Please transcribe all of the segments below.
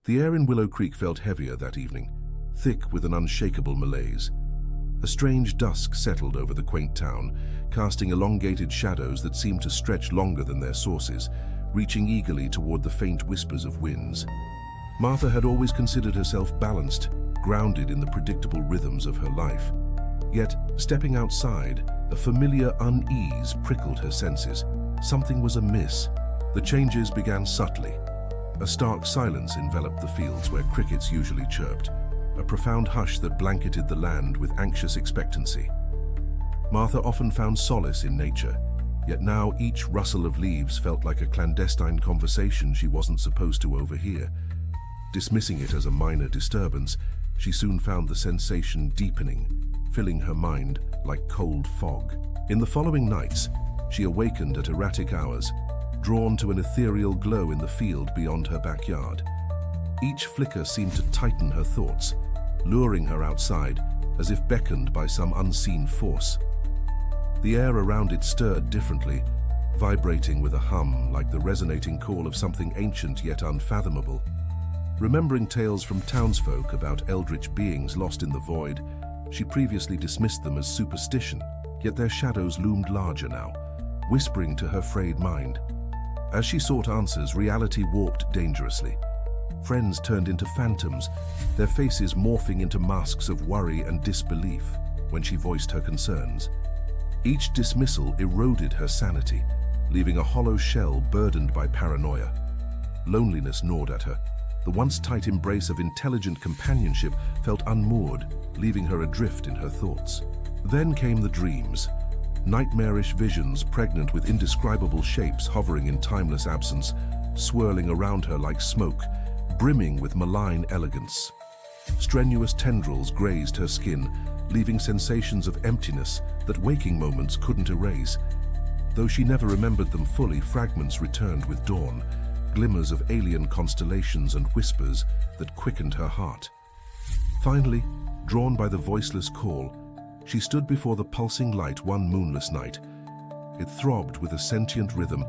The air in Willow Creek felt heavier that evening, thick with an unshakable malaise. A strange dusk settled over the quaint town, casting elongated shadows that seemed to stretch longer than their sources, reaching eagerly toward the faint whispers of winds. Martha had always considered herself balanced, grounded in the predictable rhythms of her life. Yet, stepping outside, a familiar unease prickled her senses. Something was amiss. The changes began subtly. A stark silence enveloped the fields where crickets usually chirped, a profound hush that blanketed the land with anxious expectancy. Martha often found solace in nature, yet now each rustle of leaves felt like a clandestine conversation she wasn't supposed to overhear. Dismissing it as a minor disturbance, she soon found the sensation deepening, filling her mind like cold fog. In the following nights, she awakened at erratic hours, drawn to an ethereal glow in the field beyond her backyard. Each flicker seemed to tighten her thoughts, luring her outside as if beckoned by some unseen force. The air around it stirred differently, vibrating with a hum like the resonating call of something ancient yet unfathomable. Remembering tales from townsfolk about eldritch beings lost in the void, she previously dismissed them as superstition, yet their shadows loomed larger now, whispering to her frayed mind. As she sought answers, reality warped dangerously. Friends turned into phantoms, their faces morphing into masks of worry and disbelief when she voiced her concerns. Each dismissal eroded her sanity, leaving a hollow shell burdened by paranoia. Loneliness gnawed at her. The once tight embrace of intelligent companionship felt unmoored, leaving her adrift in her thoughts. Then came the dreams. Nightmarish visions pregnant with indescribable shapes hovering in timeless absence, swirling around her like smoke, brimming with malign elegance. Strenuous tendrils grazed her skin, leaving sensations of emptiness that waking moments couldn't erase. Though she never remembered them fully, fragments returned with dawn, glimmers of alien constellations and whispers that quickened her heart. Finally, drawn by the voiceless call, she stood before the pulsing light one moonless night. It throbbed with a sentient rhythm,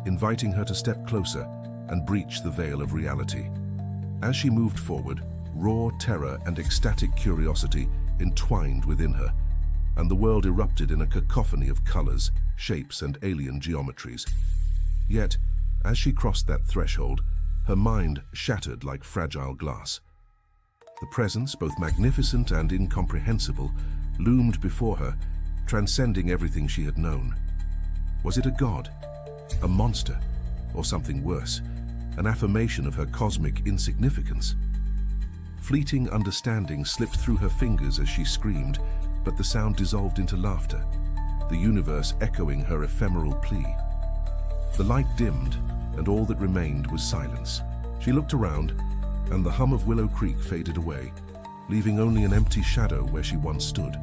inviting her to step closer and breach the veil of reality. As she moved forward, raw terror and ecstatic curiosity entwined within her, and the world erupted in a cacophony of colors, shapes, and alien geometries. Yet, as she crossed that threshold, her mind shattered like fragile glass. The presence, both magnificent and incomprehensible, loomed before her, transcending everything she had known. Was it a god, a monster, or something worse, an affirmation of her cosmic insignificance? Fleeting understanding slipped through her fingers as she screamed, but the sound dissolved into laughter, the universe echoing her ephemeral plea. The light dimmed, and all that remained was silence. She looked around, and the hum of Willow Creek faded away, leaving only an empty shadow where she once stood.